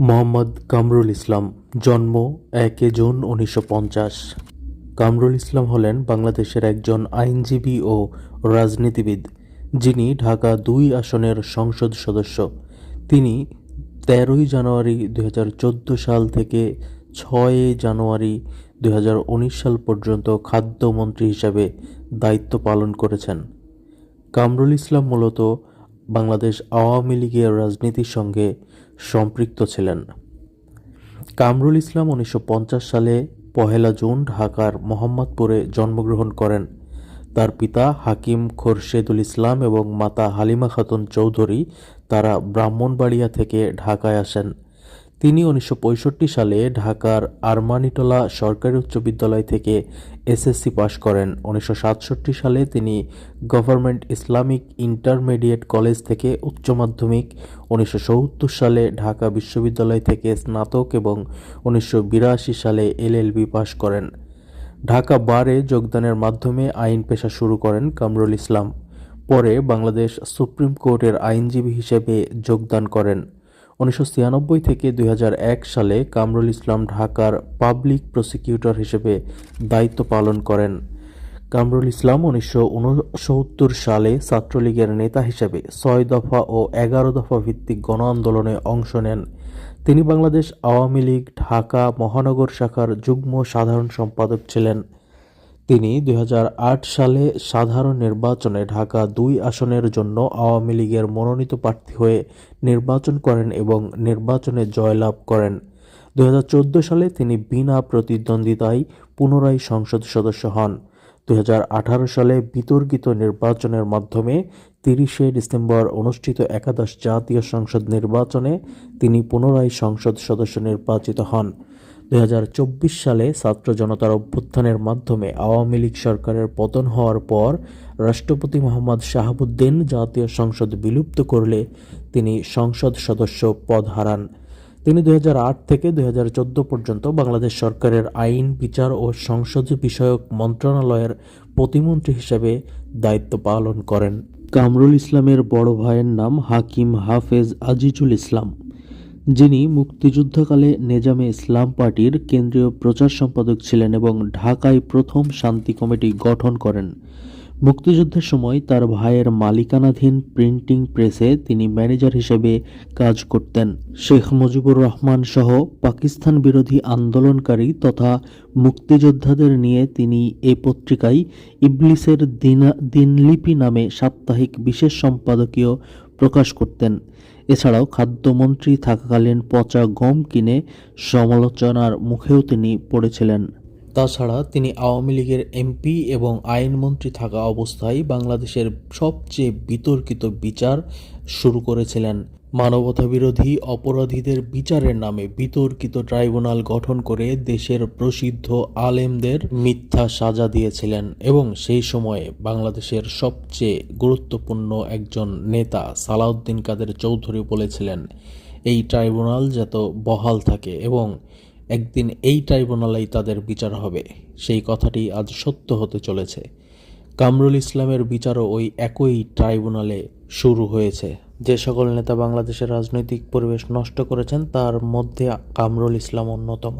মোহাম্মদ কামরুল ইসলাম, জন্ম 1 জুন 1950। কামরুল ইসলাম হলেন বাংলাদেশের একজন আইনজীবী ও রাজনীতিবিদ, যিনি ঢাকা ২ আসনের সংসদ সদস্য। তিনি 13 জানুয়ারি 2014 সাল থেকে 6 জানুয়ারি 2019 সাল পর্যন্ত খাদ্যমন্ত্রী হিসাবে দায়িত্ব পালন করেছেন। কামরুল ইসলাম মূলত বাংলাদেশ আওয়ামী লীগের রাজনীতির সঙ্গে সম্পৃক্ত ছিলেন। কামরুল ইসলাম 1950 সালে 1 জুন ঢাকার মোহাম্মদপুরে জন্মগ্রহণ করেন। তার পিতা হাকিম খোরশেদুল ইসলাম এবং মাতা হালিমা খাতুন চৌধুরী তারা ব্রাহ্মণবাড়িয়া থেকে ঢাকায় আসেন। তিনি 1965 সালে ঢাকার আরমানিটোলা সরকারি উচ্চ বিদ্যালয় থেকে এসএসসি পাশ করেন। 1967 সালে তিনি গভর্নমেন্ট ইসলামিক ইন্টারমিডিয়েট কলেজ থেকে উচ্চ মাধ্যমিক, 1970 সালে ঢাকা বিশ্ববিদ্যালয় থেকে স্নাতক এবং 1982 সালে এলএলবি পাশ করেন। ঢাকা বারে যোগদানের মাধ্যমে আইন পেশা শুরু করেন কামরুল ইসলাম। পরে বাংলাদেশ সুপ্রিম কোর্টের আইনজীবী হিসেবে যোগদান করেন। 1996 থেকে 2001 সালে কামরুল ইসলাম ঢাকার পাবলিক প্রসিকিউটর হিসেবে দায়িত্ব পালন করেন। কামরুল ইসলাম 1969 সালে ছাত্রলীগের নেতা হিসেবে 6 দফা ও 11 দফা ভিত্তিক গণ আন্দোলনে অংশ নেন। তিনি বাংলাদেশ আওয়ামী লীগ ঢাকা মহানগর শাখার যুগ্ম সাধারণ সম্পাদক ছিলেন। তিনি 2008 সালে সাধারণ নির্বাচনে ঢাকা 2 আসনের জন্য আওয়ামী লীগের মনোনীত প্রার্থী হয়ে নির্বাচন করেন এবং নির্বাচনে জয়লাভ করেন। 2014 সালে তিনি বিনা প্রতিদ্বন্দ্বিতায় পুনরায় সংসদ সদস্য হন। 2018 সালে বিতর্কিত নির্বাচনের মাধ্যমে 30 ডিসেম্বর অনুষ্ঠিত একাদশ জাতীয় সংসদ নির্বাচনে তিনি পুনরায় সংসদ সদস্য নির্বাচিত হন। 2024 সালে ছাত্র জনতার অভ্যুত্থানের মাধ্যমে আওয়ামী লীগ সরকারের পতন হওয়ার পর রাষ্ট্রপতি মোহাম্মদ শাহাবুদ্দিন জাতীয় সংসদ বিলুপ্ত করলে তিনি সংসদ সদস্য পদ হারান। তিনি 2008 থেকে 2014 পর্যন্ত বাংলাদেশ সরকারের আইন, বিচার ও সংসদ বিষয়ক মন্ত্রণালয়ের প্রতিমন্ত্রী হিসেবে দায়িত্ব পালন করেন। কামরুল ইসলামের বড় ভাইয়ের নাম হাকিম হাফেজ আজিজুল ইসলাম, যিনি মুক্তিযুদ্ধকালে নেজামে ইসলাম পার্টির কেন্দ্রীয় প্রচার সম্পাদক ছিলেন এবং ঢাকায় প্রথম শান্তি কমিটি গঠন করেন। মুক্তিযুদ্ধের সময় তার ভাইয়ের মালিকানাধীন প্রিন্টিং প্রেসে তিনি ম্যানেজার হিসেবে কাজ করতেন। শেখ মুজিবুর রহমান সহ পাকিস্তান বিরোধী আন্দোলনকারী তথা মুক্তিযোদ্ধাদের নিয়ে তিনি এই পত্রিকায় ইবলিসের দিনলিপি নামে সাপ্তাহিক বিশেষ সম্পাদকীয় প্রকাশ করতেন। এছাড়াও খাদ্যমন্ত্রী থাকাকালীন পচা গম কিনে সমালোচনার মুখেও তিনি পড়েছিলেন। তাছাড়া তিনি আওয়ামী লীগের এমপি এবং আইনমন্ত্রী থাকা অবস্থায় বাংলাদেশের সবচেয়ে বিতর্কিত বিচার শুরু করেছিলেন। মানবতাবিরোধী অপরাধীদের বিচারের নামে বিতর্কিত ট্রাইব্যুনাল গঠন করে দেশের প্রসিদ্ধ আলেমদের মিথ্যা সাজা দিয়েছিলেন এবং সেই সময়ে বাংলাদেশের সবচেয়ে গুরুত্বপূর্ণ একজন নেতা সালাউদ্দিন কাদের চৌধুরী বলেছিলেন, এই ট্রাইব্যুনাল যত বহাল থাকে এবং একদিন এই ট্রাইব্যুনালেই তাদের বিচার হবে, সেই কথাটি আজ সত্য হতে চলেছে। কামরুল ইসলামের বিচারও ওই একই ট্রাইব্যুনালে শুরু হয়েছে। যে সকল নেতা বাংলাদেশের রাজনৈতিক পরিবেশ নষ্ট করেছেন তার মধ্যে কামরুল ইসলাম অন্যতম।